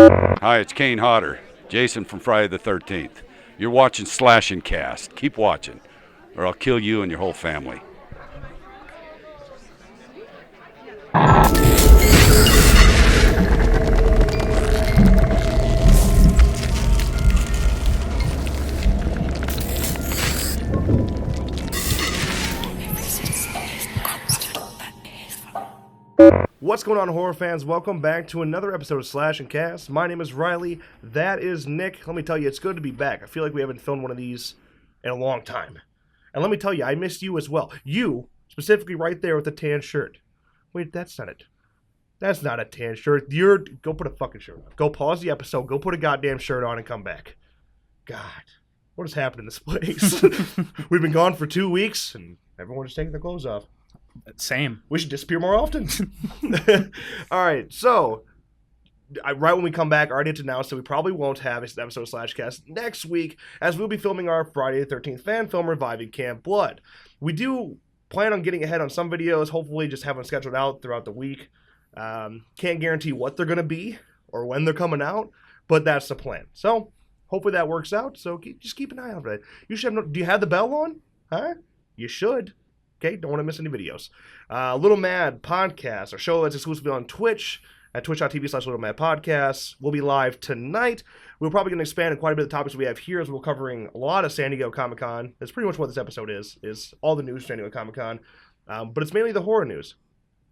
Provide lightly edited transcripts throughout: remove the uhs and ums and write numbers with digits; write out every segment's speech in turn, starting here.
Hi, it's Kane Hodder, Jason from Friday the 13th. You're watching Slash and Cast. Keep watching, or I'll kill you and your whole family. What's going on, horror fans? Welcome back to another episode of Slash and Cast. My name is Riley. That is Nick. Let me tell you, it's good to be back. I feel like we haven't filmed one of these in a long time. And let me tell you, I missed you as well. You, specifically right there with the tan shirt. Wait, that's not it. That's not a tan shirt. Go put a fucking shirt on. Go pause the episode, go put a goddamn shirt on and come back. God, what has happened in this place? We've been gone for 2 weeks and everyone's taking their clothes off. Same. We should disappear more often. All right, so right when we come back, I already announced that we probably won't have an episode of Slash Cast next week, as we'll be filming our Friday the 13th fan film reviving Camp Blood. We do plan on getting ahead on some videos, hopefully just have them scheduled out throughout the week. Can't guarantee what they're going to be or when they're coming out, but that's the plan. So hopefully that works out, so just keep an eye out for that. You should have do you have the bell on? Huh? You should. Okay, don't want to miss any videos. Little Mad Podcast, our show that's exclusively on Twitch at twitch.tv/Little Mad Podcast. We'll be live tonight. We're probably going to expand on quite a bit of the topics we have here, as we're covering a lot of San Diego Comic-Con. That's pretty much what this episode is all the news San Diego Comic-Con. But it's mainly the horror news.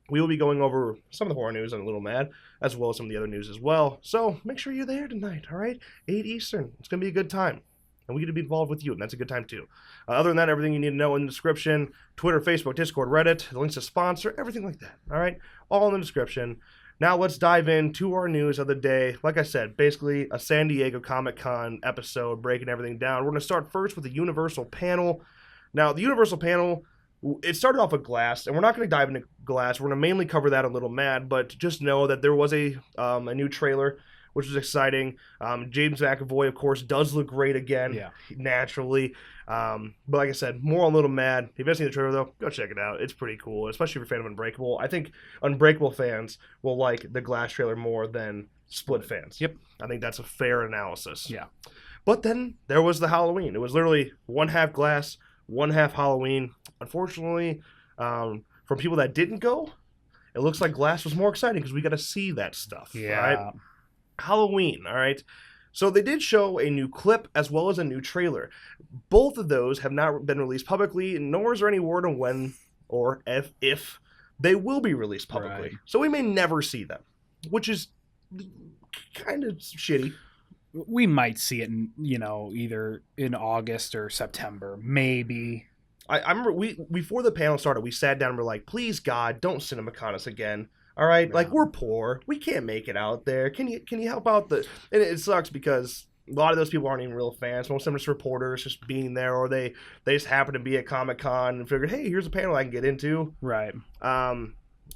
We will be going over some of the horror news on Little Mad, as well as some of the other news as well. So make sure you're there tonight, all right? 8 Eastern. It's going to be a good time. And we get to be involved with you, and that's a good time too. Other than that, everything you need to know in the description: Twitter, Facebook, Discord, Reddit, the links to sponsor, everything like that. All right? All in the description. Now let's dive into our news of the day. Like I said, basically a San Diego Comic-Con episode, breaking everything down. We're going to start first with the Universal panel. Now, the Universal panel, it started off with Glass, and we're not going to dive into Glass. We're going to mainly cover that a little mad, but just know that there was a new trailer, which was exciting. James McAvoy, of course, does look great again, naturally. But like I said, more on Little Mad. If you haven't seen the trailer, though, go check it out. It's pretty cool, especially if you're a fan of Unbreakable. I think Unbreakable fans will like the Glass trailer more than Split fans. Yep. I think that's a fair analysis. Yeah. But then there was the Halloween. It was literally one half Glass, one half Halloween. Unfortunately, from people that didn't go, it looks like Glass was more exciting because we got to see that stuff. Yeah. Right? Halloween, all right? So they did show a new clip as well as a new trailer. Both of those have not been released publicly, nor is there any word on when or if they will be released publicly. Right. So we may never see them, which is kind of shitty. We might see it in, either in August or September, maybe. I remember before the panel started, we sat down and we're like, please God, don't CinemaCon us again. All right, like, we're poor. We can't make it out there. Can you help out and it sucks because a lot of those people aren't even real fans. Most of them are just reporters just being there, or they just happen to be at Comic-Con and figured, hey, here's a panel I can get into. Right.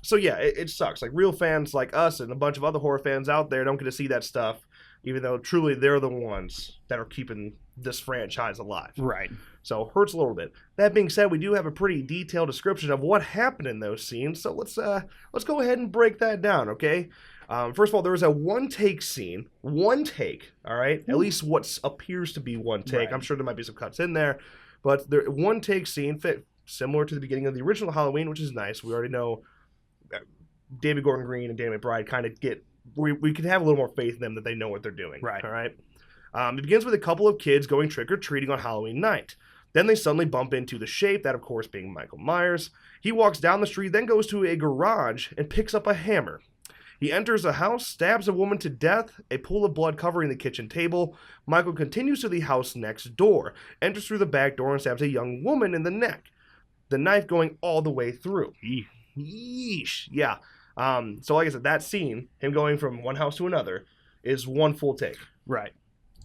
So yeah, it sucks. Like, real fans like us and a bunch of other horror fans out there don't get to see that stuff, even though truly they're the ones that are keeping this franchise alive. Right. So hurts a little bit. That being said, we do have a pretty detailed description of what happened in those scenes. So let's go ahead and break that down, okay? First of all, there was a one-take scene. One take, all right? At least what appears to be one take. Right. I'm sure there might be some cuts in there. But one-take scene fit similar to the beginning of the original Halloween, which is nice. We already know David Gordon Green and Danny McBride kind of we can have a little more faith in them that they know what they're doing. Right. All right? It begins with a couple of kids going trick-or-treating on Halloween night. Then they suddenly bump into the Shape, that of course being Michael Myers. He walks down the street, then goes to a garage and picks up a hammer. He enters a house, stabs a woman to death, a pool of blood covering the kitchen table. Michael continues to the house next door, enters through the back door and stabs a young woman in the neck, the knife going all the way through. Yeesh. Yeah. So like I said, that scene, him going from one house to another, is one full take. Right.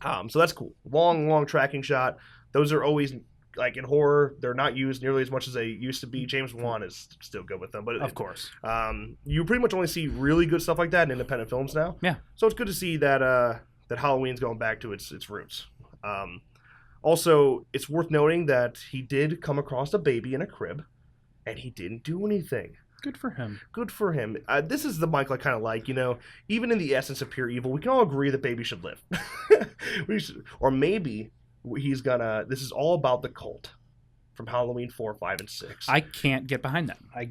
So that's cool. Long tracking shot. Those are always, like, in horror, they're not used nearly as much as they used to be. James Wan is still good with them, but Of course. you pretty much only see really good stuff like that in independent films now. Yeah. So it's good to see that that Halloween's going back to its roots. Also, it's worth noting that he did come across a baby in a crib, and he didn't do anything. Good for him. Good for him. This is the Michael I kind of like. Even in the essence of pure evil, we can all agree that baby should live. Or maybe he's gonna. This is all about the cult from Halloween 4, 5, and 6. I can't get behind that. I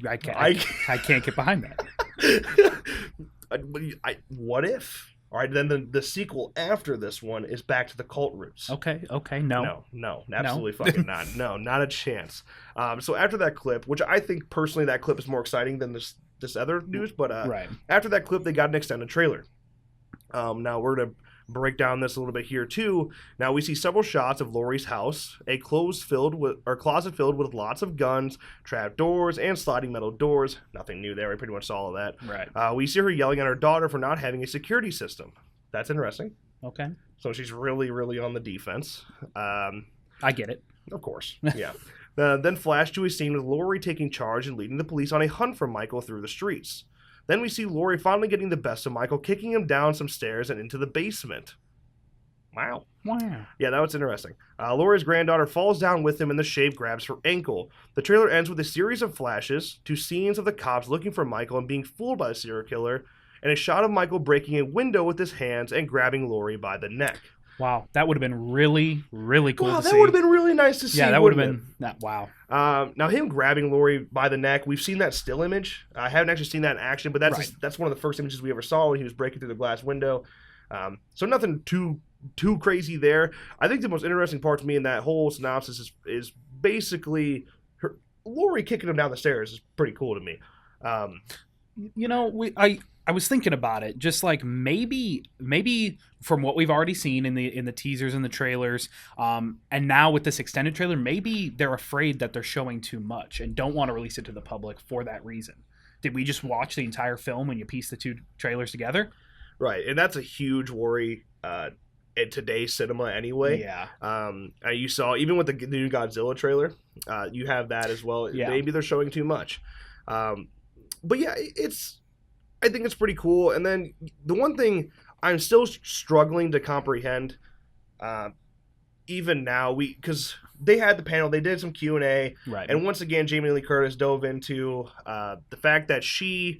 can't get behind that. What if? All right, then the sequel after this one is back to the cult roots. Okay, no. No, absolutely fucking not. No, not a chance. So after that clip, which I think personally that clip is more exciting than this other news, but Right. after that clip, they got an extended trailer. Now we're going to break down this a little bit here too. Now we see several shots of Laurie's house, a closet filled with lots of guns, trap doors, and sliding metal doors. Nothing new there. We pretty much saw all of that. Right. We see her yelling at her daughter for not having a security system. That's interesting. Okay. So she's really, really on the defense. I get it. Of course. Yeah. Then flash to a scene with Laurie taking charge and leading the police on a hunt for Michael through the streets. Then we see Laurie finally getting the best of Michael, kicking him down some stairs and into the basement. Wow. Yeah, that was interesting. Laurie's granddaughter falls down with him and the shave grabs her ankle. The trailer ends with a series of flashes to scenes of the cops looking for Michael and being fooled by the serial killer, and a shot of Michael breaking a window with his hands and grabbing Laurie by the neck. Wow, that would have been really, really cool to see. Wow, that would have been really nice to see. Yeah, that would have been... Wow. Now, him grabbing Laurie by the neck, we've seen that still image. I haven't actually seen that in action, but that's one of the first images we ever saw when he was breaking through the glass window. So nothing too crazy there. I think the most interesting part to me in that whole synopsis is basically Laurie kicking him down the stairs is pretty cool to me. I was thinking about it, just like maybe from what we've already seen in the teasers and the trailers, and now with this extended trailer, maybe they're afraid that they're showing too much and don't want to release it to the public for that reason. Did we just watch the entire film when you piece the two trailers together? Right, and that's a huge worry in today's cinema anyway. Yeah. You saw, even with the new Godzilla trailer, you have that as well. Yeah. Maybe they're showing too much. But yeah, I think it's pretty cool. And then the one thing I'm still struggling to comprehend, even now, because they had the panel, they did some Q&A, Right. and once again, Jamie Lee Curtis dove into the fact that she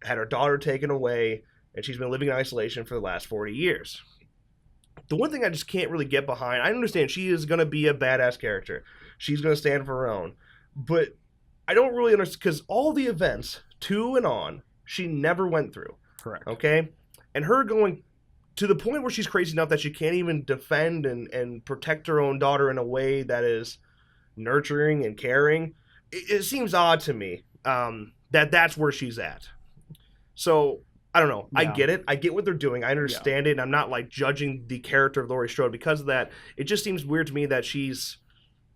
had her daughter taken away, and she's been living in isolation for the last 40 years. The one thing I just can't really get behind, I understand she is going to be a badass character. She's going to stand for her own. But I don't really understand, because all the events, to and on, she never went through. Correct. Okay? And her going to the point where she's crazy enough that she can't even defend and protect her own daughter in a way that is nurturing and caring, it seems odd to me that's where she's at. So, I don't know. Yeah. I get it. I get what they're doing. I understand it. And I'm not like judging the character of Laurie Strode because of that. It just seems weird to me that she's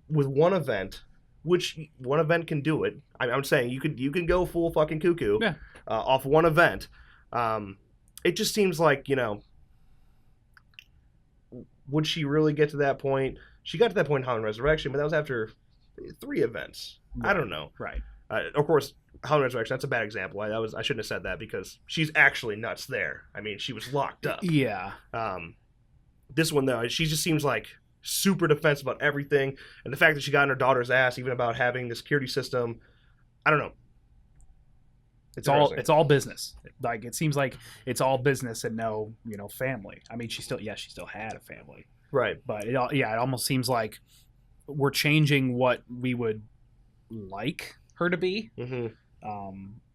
with one event, which one event can do it. I'm saying you can go full fucking cuckoo. Yeah. Off one event. It just seems like, would she really get to that point? She got to that point in Halloween Resurrection, but that was after 3 events. Right. I don't know. Right. Of course, Halloween Resurrection, that's a bad example. I shouldn't have said that because she's actually nuts there. I mean, she was locked up. Yeah. This one, though, she just seems like super defensive about everything. And the fact that she got in her daughter's ass, even about having the security system, I don't know. It's all business. Like, it seems like it's all business and no, family. I mean, she still had a family. Right. But it almost seems like we're changing what we would like her to be,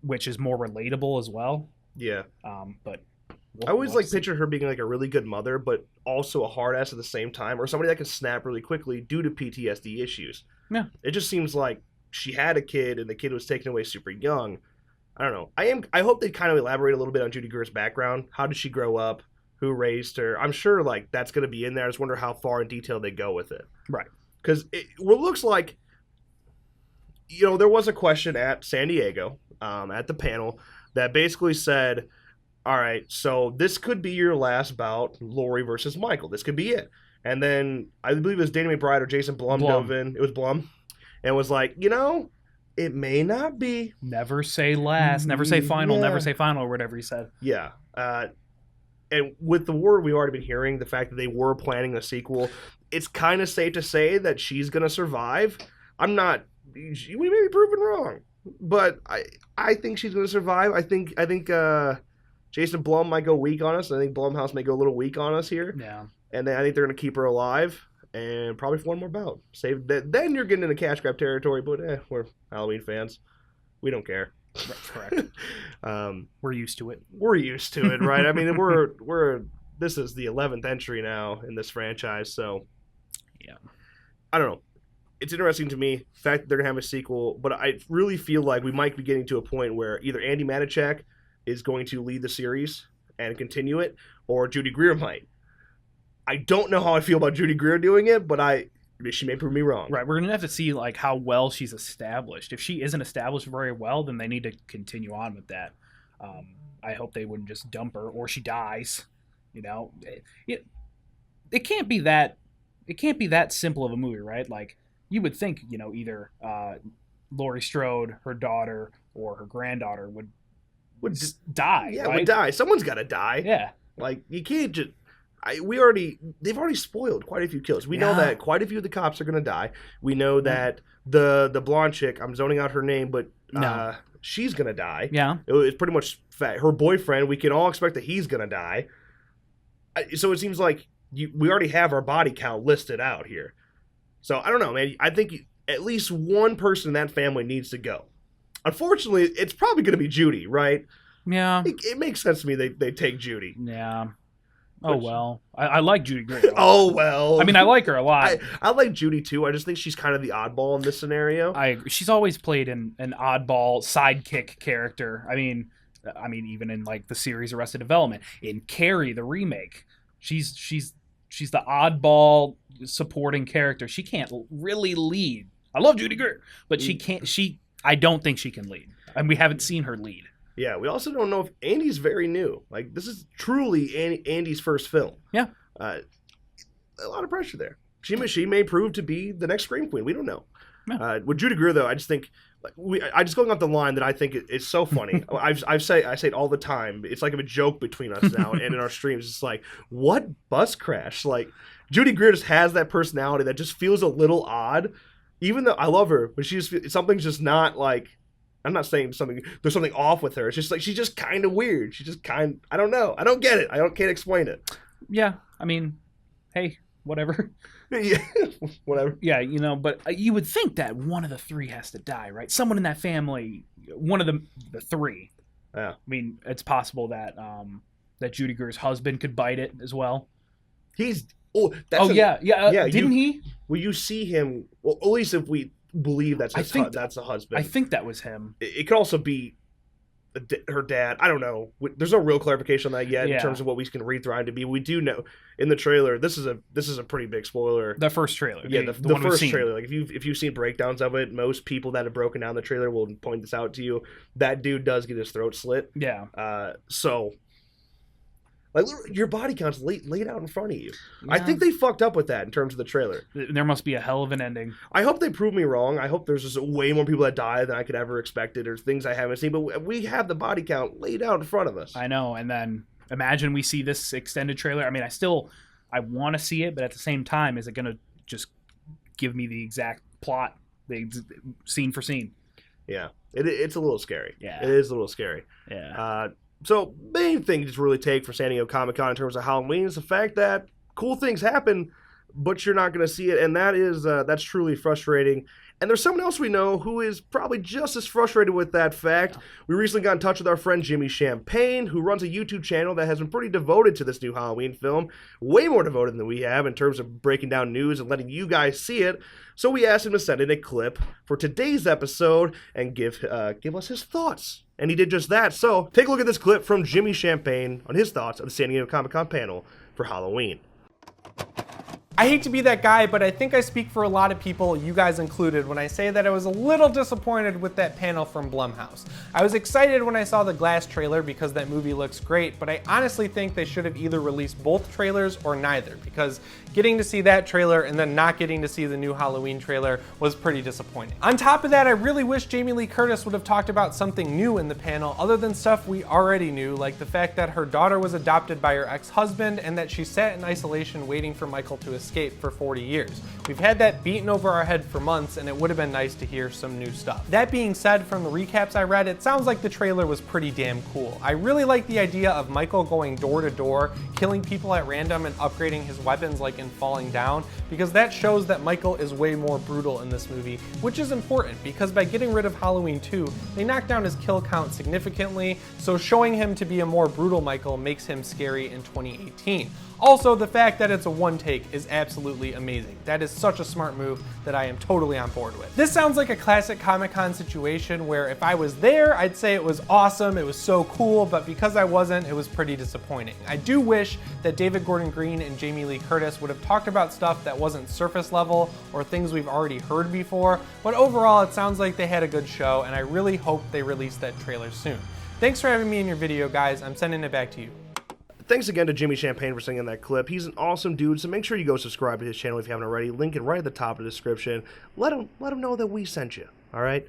which is more relatable as well. Yeah. But I always pictured her being like a really good mother, but also a hard ass at the same time, or somebody that can snap really quickly due to PTSD issues. Yeah. It just seems like she had a kid and the kid was taken away super young. I don't know. I hope they kind of elaborate a little bit on Judy Greer's background. How did she grow up? Who raised her? I'm sure like that's going to be in there. I just wonder how far in detail they go with it. Right. Because it looks like, there was a question at San Diego, at the panel, that basically said, all right, so this could be your last bout, Laurie versus Michael. This could be it. And then I believe it was Danny McBride or Jason Blum dove in. It was Blum. And was like, it may not be. Never say last. Never say final. Yeah. Never say final, or whatever he said. Yeah. And with the word we've already been hearing, the fact that they were planning a sequel, it's kind of safe to say that she's going to survive. We may be proven wrong. but I think she's going to survive. I think Jason Blum might go weak on us. I think Blumhouse may go a little weak on us here. Yeah. And then I think they're going to keep her alive and probably for one more bout. Save that. Then you're getting into cash grab territory, but we're Halloween fans. We don't care. That's correct. We're used to it. We're used to it, right? I mean, this is the 11th entry now in this franchise, so yeah. I don't know. It's interesting to me, the fact that they're going to have a sequel, but I really feel like we might be getting to a point where either Andy Manichak is going to lead the series and continue it, or Judy Greer might. I don't know how I feel about Judy Greer doing it, but she may prove me wrong. Right, we're going to have to see like how well she's established. If she isn't established very well, then they need to continue on with that. I hope they wouldn't just dump her or she dies. You know, it can't be that simple of a movie, right? Like you would think, you know, either Laurie Strode, her daughter, or her granddaughter would die. Yeah, right? would die. Someone's got to die. Yeah, like you can't just. They've already spoiled quite a few kills. We know that quite a few of the cops are going to die. We know that the blonde chick, I'm zoning out her name, but she's going to die. Yeah. It's pretty much her boyfriend. We can all expect that he's going to die. So it seems like we already have our body count listed out here. So I don't know, man. I think at least one person in that family needs to go. Unfortunately, it's probably going to be Judy, right? Yeah. It makes sense to me they take Judy. Yeah. Oh, well. I like Judy Greer. Oh, well. I mean, I like her a lot. I like Judy, too. I just think she's kind of the oddball in this scenario. I agree. She's always played an oddball sidekick character. I mean, even in, like, the series Arrested Development. In Carrie, the remake, she's the oddball supporting character. She can't really lead. I love Judy Greer, but she can't. I don't think she can lead. And we haven't seen her lead. Yeah, we also don't know if Andy's very new. Like, this is truly Andy's first film. Yeah. A lot of pressure there. She may prove to be the next Scream Queen. We don't know. Yeah. With Judy Greer, though, I just think I just going off the line that I think is so funny. I say it all the time. It's like a joke between us now and in our streams. It's like, what bus crash? Like, Judy Greer just has that personality that just feels a little odd. Even though I love her, but something's just not like. I'm not saying there's something off with her. It's just like she's just kind of weird. She's just I don't know. I don't get it. Can't explain it. Yeah, I mean, hey, whatever. Yeah, whatever. Yeah, you know, but you would think that one of the three has to die, right? Someone in that family, one of the three. Yeah. I mean, it's possible that that Judy Greer's husband could bite it as well. Yeah. Didn't he? Will you see him? Well, at least if we believe that's the husband. I think that was him. It could also be her dad. I don't know. There's no real clarification on that yet in terms of what we can read through IMDb. We do know in the trailer. This is a pretty big spoiler. The first trailer. Yeah, the first trailer. Like if you've seen breakdowns of it, most people that have broken down the trailer will point this out to you. That dude does get his throat slit. Yeah. So. Like, your body count's laid out in front of you. Yeah. I think they fucked up with that in terms of the trailer. There must be a hell of an ending. I hope they prove me wrong. I hope there's just way more people that die than I could ever expected or things I haven't seen. But we have the body count laid out in front of us. I know. And then imagine we see this extended trailer. I mean, I want to see it, but at the same time, is it going to just give me the exact plot, scene for scene? Yeah. It's a little scary. Yeah. It is a little scary. Yeah. So, main thing to really take for San Diego Comic-Con in terms of Halloween is the fact that cool things happen, but you're not going to see it, and that's truly frustrating. And there's someone else we know who is probably just as frustrated with that fact. We recently got in touch with our friend Jimmy Champagne, who runs a YouTube channel that has been pretty devoted to this new Halloween film, way more devoted than we have in terms of breaking down news and letting you guys see it. So we asked him to send in a clip for today's episode and give us his thoughts. And he did just that. So take a look at this clip from Jimmy Champagne on his thoughts of the San Diego Comic-Con panel for Halloween. I hate to be that guy, but I think I speak for a lot of people, you guys included, when I say that I was a little disappointed with that panel from Blumhouse. I was excited when I saw the Glass trailer because that movie looks great, but I honestly think they should have either released both trailers or neither, because getting to see that trailer and then not getting to see the new Halloween trailer was pretty disappointing. On top of that, I really wish Jamie Lee Curtis would have talked about something new in the panel other than stuff we already knew, like the fact that her daughter was adopted by her ex-husband and that she sat in isolation waiting for Michael to escape. escape for 40 years. We've had that beaten over our head for months, and it would have been nice to hear some new stuff. That being said, from the recaps I read, it sounds like the trailer was pretty damn cool. I really like the idea of Michael going door to door, killing people at random and upgrading his weapons like in Falling Down, because that shows that Michael is way more brutal in this movie, which is important because by getting rid of Halloween 2, they knocked down his kill count significantly, so showing him to be a more brutal Michael makes him scary in 2018. Also, the fact that it's a one take is absolutely amazing. That is such a smart move that I am totally on board with. This sounds like a classic Comic-Con situation where if I was there, I'd say it was awesome, it was so cool, but because I wasn't, it was pretty disappointing. I do wish that David Gordon Green and Jamie Lee Curtis would have talked about stuff that wasn't surface level or things we've already heard before, but overall it sounds like they had a good show, and I really hope they release that trailer soon. Thanks for having me in your video, guys. I'm sending it back to you. Thanks again to Jimmy Champagne for singing that clip. He's an awesome dude, so make sure you go subscribe to his channel if you haven't already. Link it right at the top of the description. Let him know that we sent you, all right?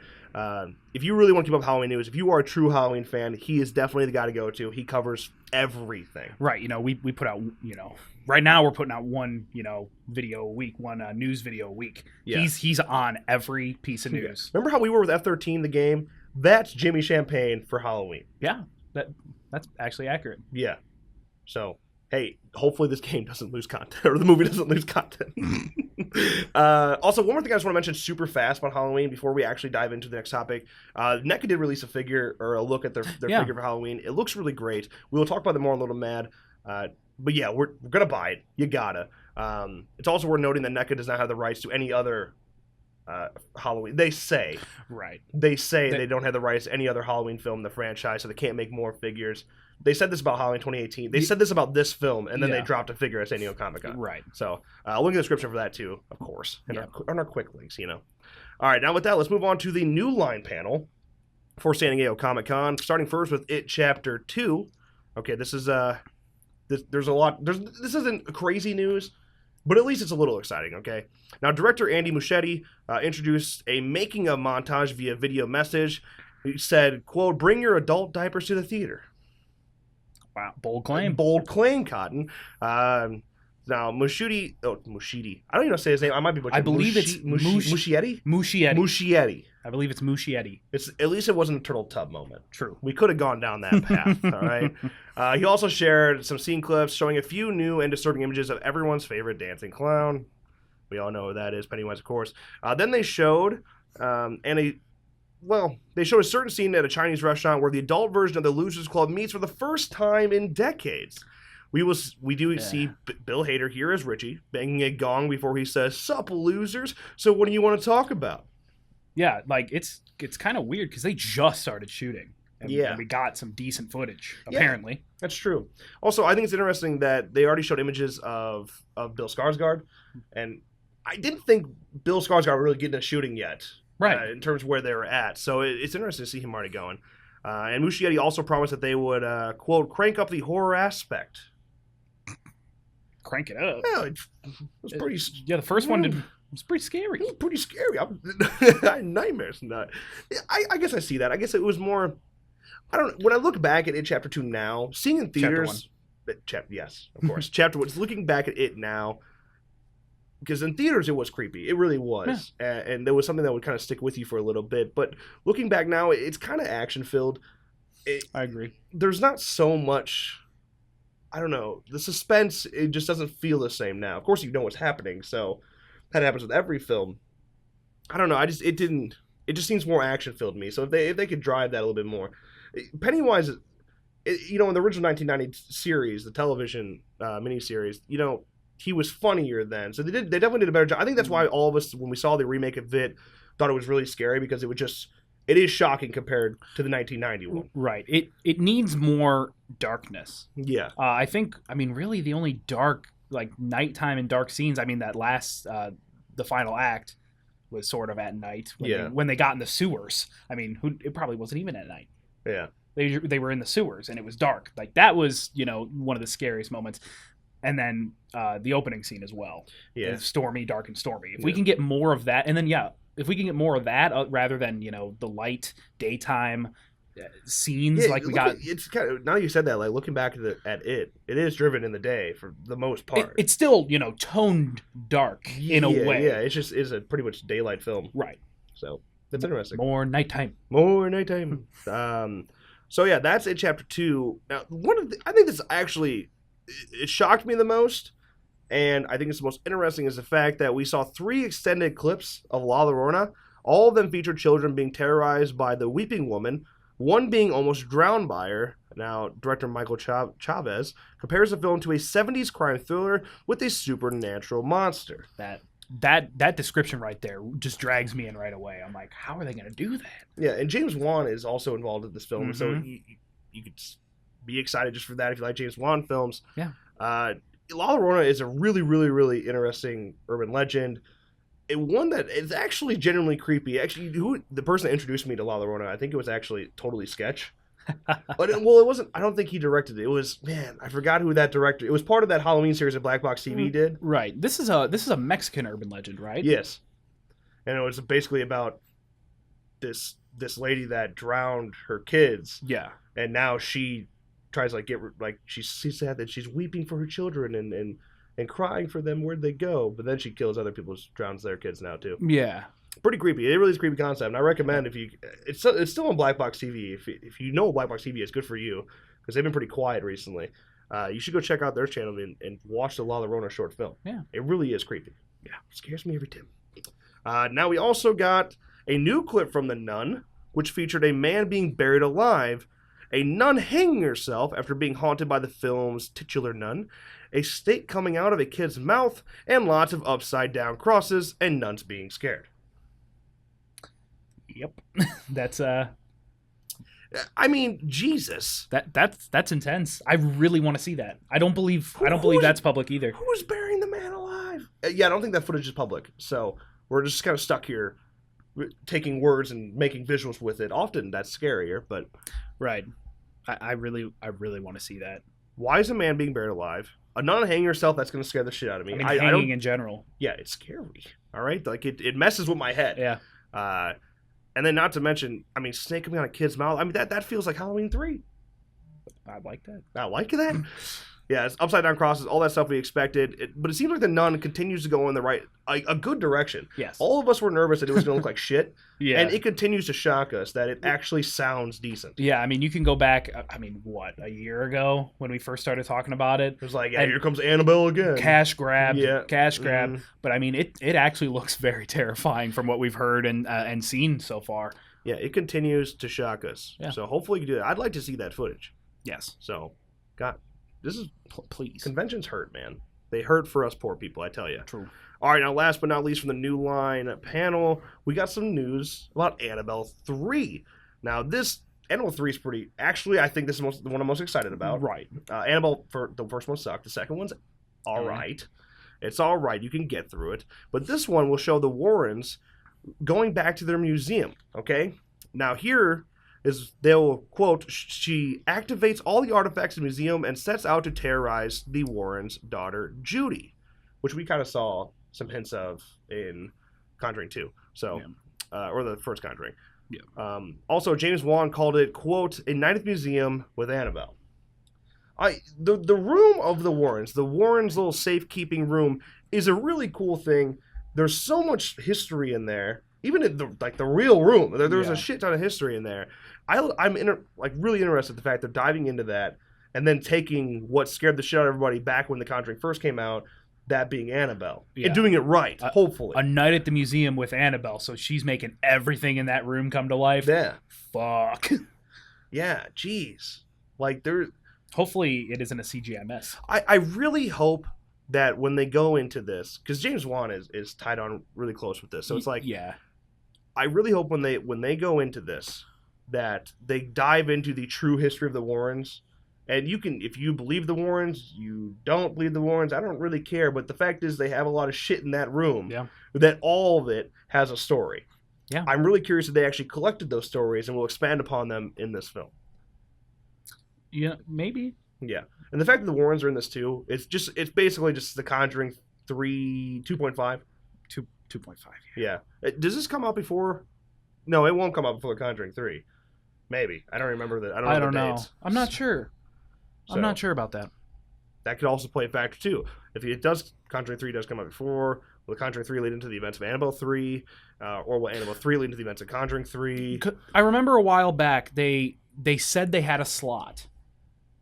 If you really want to keep up Halloween news, if you are a true Halloween fan, he is definitely the guy to go to. He covers everything. Right, we put out, right now we're putting out one, video a week, one news video a week. Yeah. He's on every piece of news. Remember how we were with F-13, the game? That's Jimmy Champagne for Halloween. Yeah, that's actually accurate. Yeah. So, hey, hopefully this game doesn't lose content, or the movie doesn't lose content. Also, one more thing I just want to mention super fast about Halloween before we actually dive into the next topic. NECA did release a figure, or a look at their figure for Halloween. It looks really great. We will talk about it more in a little mad. But yeah, we're going to buy it. You gotta. It's also worth noting that NECA does not have the rights to any other Halloween. They say. Right. They say they don't have the rights to any other Halloween film in the franchise, so they can't make more figures. They said this about Halloween 2018. They said this about this film, and then they dropped a figure at San Diego Comic-Con. Right. So I'll link in the description for that too, of course, and our quick links, All right, now with that, let's move on to the new line panel for San Diego Comic-Con, starting first with It Chapter 2. Okay, this is there's a lot. This isn't crazy news, but at least it's a little exciting, okay? Now, director Andy Muschietti introduced a making-of montage via video message. He said, quote, "Bring your adult diapers to the theater." Wow, bold claim. Bold claim, Cotton. Now, Muschietti. I don't even know how to say his name. I might be butchering. I believe it's Muschietti? Muschietti. Muschietti. I believe it's Muschietti. At least it wasn't a turtle tub moment. True. We could have gone down that path, all right? He also shared some scene clips showing a few new and disturbing images of everyone's favorite dancing clown. We all know who that is, Pennywise, of course. Then they showed, they showed a certain scene at a Chinese restaurant where the adult version of the Losers Club meets for the first time in decades. We do see Bill Hader here as Richie, banging a gong before he says, "Sup, losers? So what do you want to talk about?" Yeah, like it's kind of weird because they just started shooting. And we got some decent footage, apparently. Yeah, that's true. Also, I think it's interesting that they already showed images of Bill Skarsgård, and I didn't think Bill Skarsgård would really get into shooting yet. Right. In terms of where they were at. So it's interesting to see him already going. And Muschietti also promised that they would, quote, crank up the horror aspect. Crank it up? Yeah, it was pretty... the first one was pretty scary. It was pretty scary. I had nightmares from that. I guess I see that. I guess it was more... I don't know. When I look back at It Chapter 2 now, seeing in theaters... Yes, of course. Chapter 1. Looking back at it now... Because in theaters, it was creepy. It really was. Yeah. And there was something that would kind of stick with you for a little bit. But looking back now, it's kind of action-filled. I agree. There's not so much... I don't know. The suspense, it just doesn't feel the same now. Of course, you know what's happening. So that happens with every film. I don't know. It just seems more action-filled to me. So if they could drive that a little bit more. Pennywise, in the original 1990 series, the television miniseries, he was funnier then. So they definitely did a better job. I think that's why all of us, when we saw the remake of it, thought it was really scary because it is shocking compared to the 1990 one. Right. It needs more darkness. Yeah. I think, really the only dark, like nighttime and dark scenes, that last, the final act was sort of at night when they got in the sewers. It probably wasn't even at night. Yeah. They were in the sewers and it was dark. Like that was, one of the scariest moments. And then the opening scene as well. Yeah. It's stormy, dark and stormy. If we can get more of that, and then if we can get more of that rather than, the light daytime scenes. Like we got. It's kind of, now you said that, like looking back at it is driven in the day for the most part. It's still toned dark in a way. Yeah, it's a pretty much daylight film. Right. So that's interesting. More nighttime. So yeah, that's it. Chapter 2. Now, I think this actually it shocked me the most, and I think it's the most interesting is the fact that we saw 3 extended clips of La Llorona. All of them featured children being terrorized by the Weeping Woman, one being almost drowned by her. Now, director Michael Chavez compares the film to a 70s crime thriller with a supernatural monster. That description right there just drags me in right away. I'm like, how are they going to do that? Yeah, and James Wan is also involved in this film, so you could be excited just for that if you like James Wan films. Yeah. La Llorona is a really, really, really interesting urban legend. One that is actually genuinely creepy. Actually, the person that introduced me to La Llorona, I think it was actually totally sketch. But it wasn't. I don't think he directed it. It was, man, I forgot who that director. It was part of that Halloween series that Black Box TV did. Right. This is a Mexican urban legend, right? Yes. And it was basically about this lady that drowned her kids. Yeah. And now she tries she's sad that she's weeping for her children and crying for them. Where'd they go? But then she kills other people, drowns their kids now too. Yeah. Pretty creepy. It really is a creepy concept. And I recommend it's still on Black Box TV. If you know what Black Box TV is, good for you because they've been pretty quiet recently. You should go check out their channel and watch the La Llorona short film. Yeah. It really is creepy. Yeah. It scares me every time. Now we also got a new clip from The Nun, which featured a man being buried alive, a nun hanging herself after being haunted by the film's titular nun, a snake coming out of a kid's mouth, and lots of upside-down crosses and nuns being scared. Yep. That's I mean, Jesus. That's intense. I really want to see that. I don't believe that's public either. Who's burying the man alive? Yeah, I don't think that footage is public. So we're just kind of stuck here taking words and making visuals with it. Often that's scarier, but right. I really want to see that. Why is a man being buried alive? A nun hanging herself, that's going to scare the shit out of me. I mean, hanging in general. Yeah, it's scary. All right? Like, it messes with my head. Yeah. And then not to mention, I mean, snake coming out of a kid's mouth. I mean, that feels like Halloween 3. I like that. I like that. Yeah, it's upside down crosses, all that stuff we expected. But it seems like the nun continues to go in a good direction. Yes. All of us were nervous that it was going to look like shit. Yeah. And it continues to shock us that it actually sounds decent. Yeah, I mean, you can go back, a year ago when we first started talking about it. It was like, here comes Annabelle again. Cash grab. Mm-hmm. But I mean, it actually looks very terrifying from what we've heard and seen so far. Yeah, it continues to shock us. Yeah. So hopefully you can do that. I'd like to see that footage. Yes. So, God, this is... Please. Conventions hurt, man. They hurt for us poor people, I tell you. True. All right, now last but not least from the New Line panel, we got some news about Annabelle 3. Now, this Annabelle 3 is pretty... Actually, I think this is the one I'm most excited about. Right. Annabelle, the first one sucked. The second one's all right. It's all right. You can get through it. But this one will show the Warrens going back to their museum, okay? Now, here is they'll, quote, she activates all the artifacts in the museum and sets out to terrorize the Warrens' daughter, Judy, which we kind of saw some hints of in Conjuring 2, so, or the first Conjuring. Yeah. Also, James Wan called it, quote, a night at the museum with Annabelle. The room of the Warrens' little safekeeping room is a really cool thing. There's so much history in there. Even in the real room, there's a shit ton of history in there. I'm really interested in the fact they're diving into that and then taking what scared the shit out of everybody back when The Conjuring first came out, that being Annabelle, and doing it right, hopefully. A night at the museum with Annabelle, so she's making everything in that room come to life. Yeah. Fuck. Yeah, jeez. Hopefully it isn't a CGI mess. I really hope that when they go into this, because James Wan is tied on really close with this, so it's like... Yeah. I really hope when they go into this that they dive into the true history of the Warrens. And you can, if you believe the Warrens, you don't believe the Warrens, I don't really care. But the fact is they have a lot of shit in that room. Yeah. That all of it has a story. Yeah. I'm really curious if they actually collected those stories and will expand upon them in this film. Yeah, maybe. Yeah. And the fact that the Warrens are in this too, it's basically just The Conjuring 3 2.5. 2.5. Yeah. Does this come out before? No, it won't come out before The Conjuring 3. Maybe. I don't remember that. I don't the know. dates. I'm not sure. So, I'm not sure about that. That could also play a factor too. If it does, Conjuring 3 does come out before, will the Conjuring 3 lead into the events of Annabelle 3, or will Annabelle 3 lead into the events of Conjuring 3? I remember a while back they said they had a slot.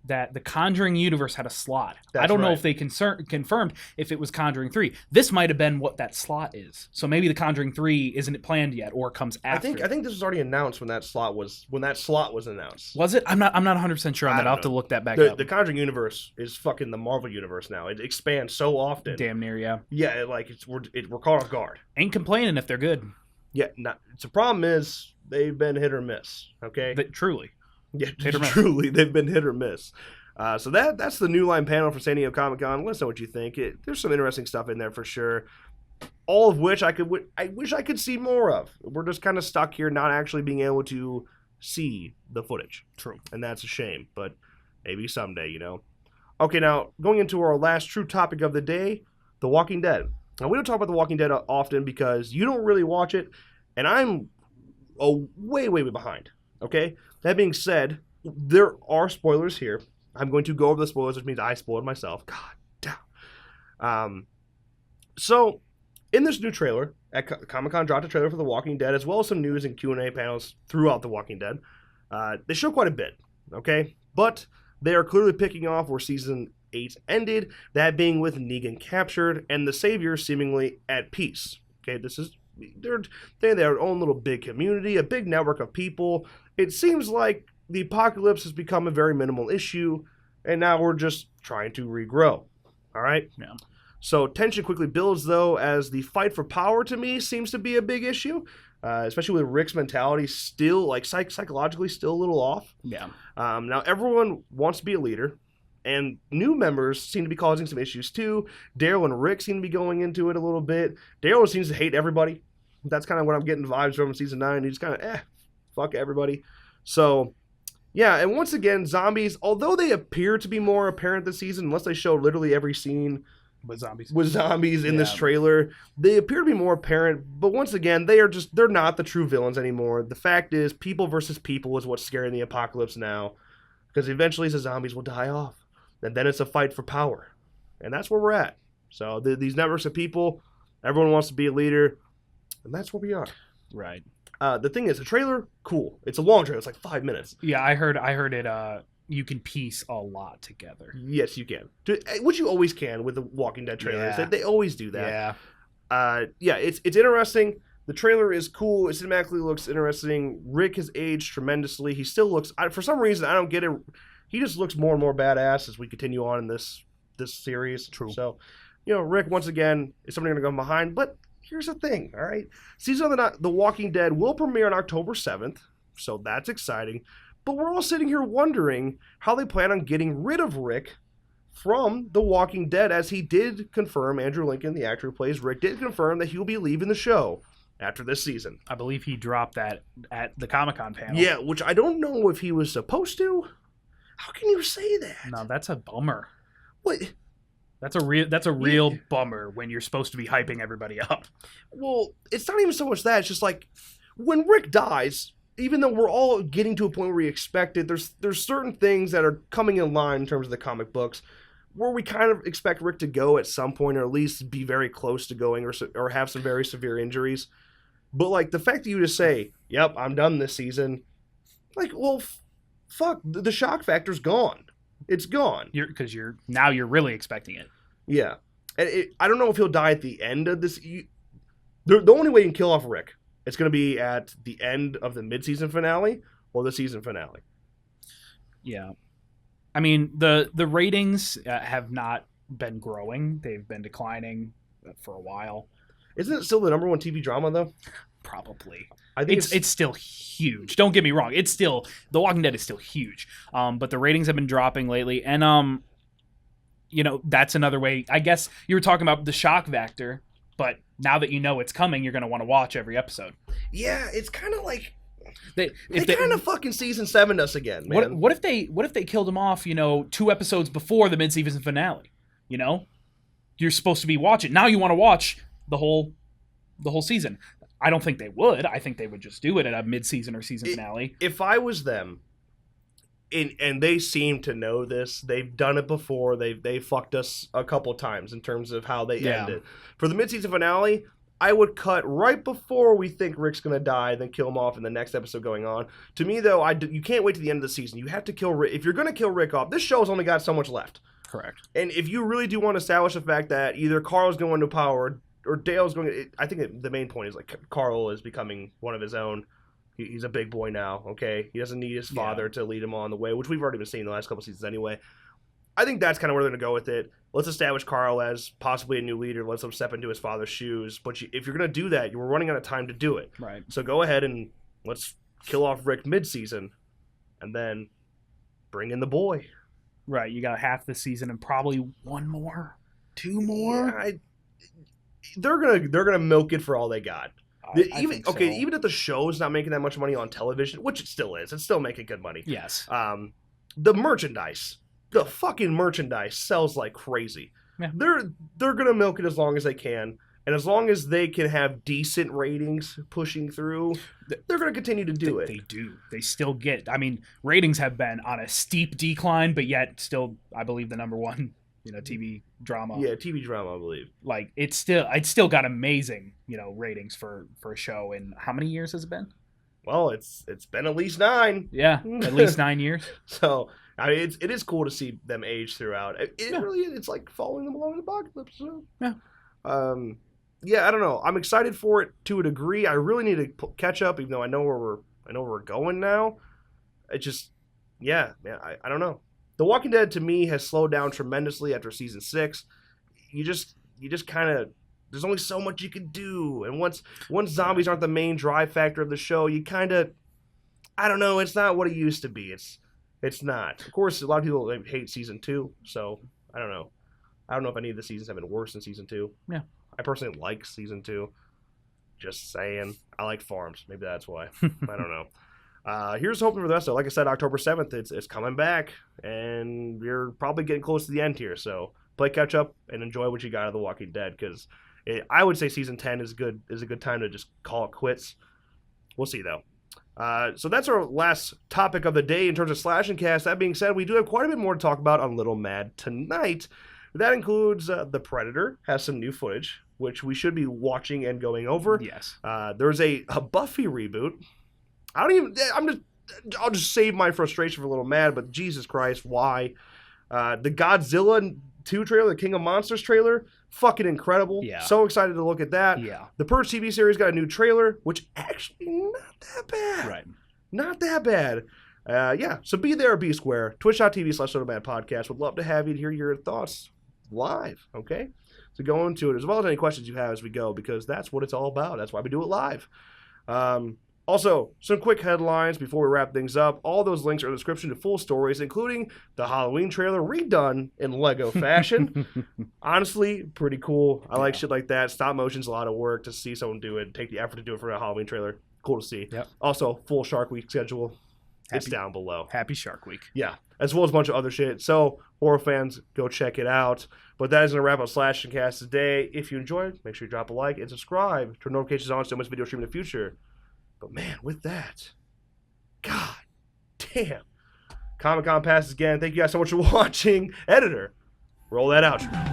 That the Conjuring universe had a slot. That's I don't know right. if they confirmed if it was Conjuring 3. This might have been what that slot is. So maybe the Conjuring 3 isn't planned yet or comes after. I think this was already announced when that slot was announced. Was it? I'm not 100% sure on that. I'll have to look that back up. The Conjuring universe is fucking the Marvel universe now. It expands so often. Damn near, yeah. Yeah, we're caught off guard. Ain't complaining if they're good. Yeah, the problem is they've been hit or miss. Okay. Truly. Yeah, Hit or miss. truly, they've been hit or miss. So that's the New Line panel for San Diego Comic-Con. Let us know what you think. There's some interesting stuff in there for sure. All of which I wish I could see more of. We're just kind of stuck here, not actually being able to see the footage. True. And that's a shame, but maybe someday, you know. Okay, now going into our last true topic of the day, The Walking Dead. Now we don't talk about The Walking Dead often because you don't really watch it, and I'm way behind. Okay. That being said, there are spoilers here. I'm going to go over the spoilers, which means I spoiled myself. God damn. So, in this new trailer, at Comic-Con dropped a trailer for The Walking Dead, as well as some news and Q&A panels throughout The Walking Dead. They show quite a bit, okay? But they are clearly picking off where Season 8 ended, that being with Negan captured, and the Savior seemingly at peace. Okay, they're their own little big community, a big network of people. It seems like the apocalypse has become a very minimal issue, and now we're just trying to regrow. All right? Yeah. So tension quickly builds, though, as the fight for power, to me, seems to be a big issue, especially with Rick's mentality still, like, psychologically still a little off. Yeah. Now, everyone wants to be a leader, and new members seem to be causing some issues, too. Daryl and Rick seem to be going into it a little bit. Daryl seems to hate everybody. That's kind of what I'm getting vibes from in Season 9. He's kind of, fuck everybody. So, yeah, and once again, zombies, although they appear to be more apparent this season, unless they show literally every scene With zombies. in this trailer, they appear to be more apparent, but once again, they're not the true villains anymore. The fact is, people versus people is what's scaring the apocalypse now, because eventually the zombies will die off, and then it's a fight for power, and that's where we're at. So these networks of people, everyone wants to be a leader, and that's where we are. Right. The thing is, the trailer, cool. It's a long trailer. It's like 5 minutes. Yeah, I heard it. You can piece a lot together. Yes, you can. Which you always can with the Walking Dead trailers. Yeah. They always do that. Yeah. It's interesting. The trailer is cool. It cinematically looks interesting. Rick has aged tremendously. He still looks, for some reason, I don't get it. He just looks more and more badass as we continue on in this series. True. So, Rick, once again, is somebody going to go behind. But here's the thing, all right? Season of The Walking Dead will premiere on October 7th, so that's exciting. But we're all sitting here wondering how they plan on getting rid of Rick from The Walking Dead, as he did confirm, Andrew Lincoln, the actor who plays Rick, did confirm that he will be leaving the show after this season. I believe he dropped that at the Comic-Con panel. Yeah, which I don't know if he was supposed to. How can you say that? No, that's a bummer. What? That's a real bummer when you're supposed to be hyping everybody up. Well, it's not even so much that. It's just like, when Rick dies, even though we're all getting to a point where we expect it, there's certain things that are coming in line in terms of the comic books where we kind of expect Rick to go at some point, or at least be very close to going, or have some very severe injuries. But, like, the fact that you just say, yep, I'm done this season, like, well, fuck, the shock factor's gone. It's gone. Because you're really expecting it. Yeah. And I don't know if he'll die at the end of this. The only way you can kill off Rick, it's going to be at the end of the mid-season finale or the season finale. Yeah. I mean, the ratings have not been growing. They've been declining for a while. Isn't it still the number one TV drama, though? Probably. I think it's still huge. Don't get me wrong. It's still, The Walking Dead is still huge. But the ratings have been dropping lately. And, that's another way. I guess you were talking about the shock factor, but now that you know it's coming, you're going to want to watch every episode. Yeah, it's kind of like They kind of fucking season 7 us again, man. What if they killed him off, 2 episodes before the mid-season finale? You're supposed to be watching. Now you want to watch the whole season. I don't think they would. I think they would just do it at a mid-season or season finale. If I was them, and they seem to know this, they've done it before. They fucked us a couple times in terms of how they end it. For the mid-season finale, I would cut right before we think Rick's going to die, then kill him off in the next episode going on. To me, though, you can't wait to the end of the season. You have to kill Rick. If you're going to kill Rick off, this show's only got so much left. Correct. And if you really do want to establish the fact that either Carl's going into power or Dale's going, I think the main point is like Carl is becoming one of his own. He's a big boy now, okay? He doesn't need his father to lead him on the way, which we've already been seeing the last couple seasons anyway. I think that's kind of where they're going to go with it. Let's establish Carl as possibly a new leader. Let's him step into his father's shoes. But if you're going to do that, you're running out of time to do it. Right. So go ahead and let's kill off Rick mid-season and then bring in the boy. Right. You got half the season and probably one more, two more. Yeah, they're gonna milk it for all they got. I think so. Even if the show's not making that much money on television, which it still is, it's still making good money. Yes. The merchandise. The fucking merchandise sells like crazy. Yeah. They're gonna milk it as long as they can, and as long as they can have decent ratings pushing through, they're gonna continue to do it. They do. They still get. I mean, ratings have been on a steep decline, but yet still, I believe the number one, TV drama. Yeah, TV drama, I believe. Like it's still got amazing, ratings for a show. And how many years has it been? Well, it's been at least 9. Yeah, at least 9 years. So I mean, it is cool to see them age throughout. It really is. It's like following them along in the apocalypse. So. Yeah. Yeah, I don't know. I'm excited for it to a degree. I really need to catch up, even though I know where we're going now. It just, man, I don't know. The Walking Dead to me has slowed down tremendously after season 6. You just kind of, there's only so much you can do, and once zombies aren't the main drive factor of the show, you kind of, I don't know. It's not what it used to be. It's not. Of course, a lot of people hate season 2, so I don't know. I don't know if any of the seasons have been worse than season 2. Yeah. I personally like season 2. Just saying. I like farms. Maybe that's why. I don't know. Here's hoping for the rest of it. Like I said, October 7th, it's coming back, and we're probably getting close to the end here. So play catch up and enjoy what you got of The Walking Dead, because I would say season 10 is a good time to just call it quits. We'll see though. So that's our last topic of the day in terms of Slash and Cast. That being said, we do have quite a bit more to talk about on Little Mad tonight. That includes The Predator has some new footage, which we should be watching and going over. Yes. There's a Buffy reboot. I'll just save my frustration for a Little Mad, but Jesus Christ, why? The Godzilla 2 trailer, the King of Monsters trailer, fucking incredible. Yeah. So excited to look at that. Yeah. The Purge TV series got a new trailer, which actually not that bad. Right. Not that bad. So be there or be square. Twitch.tv/LittleMadPodcast. Would love to have you to hear your thoughts live, okay? So go into it, as well as any questions you have as we go, because that's what it's all about. That's why we do it live. Also, some quick headlines before we wrap things up. All those links are in the description to full stories, including the Halloween trailer redone in Lego fashion. Honestly, pretty cool. I like shit like that. Stop motion's a lot of work to see someone do it, take the effort to do it for a Halloween trailer. Cool to see. Yep. Also, full Shark Week schedule. It's down below. Happy Shark Week. Yeah, as well as a bunch of other shit. So, horror fans, go check it out. But that is going to wrap up Slash and Cast today. If you enjoyed, make sure you drop a like and subscribe. Turn notifications on so much video stream in the future. But man, with that, God damn. Comic-Con passes again. Thank you guys so much for watching. Editor, roll that outro.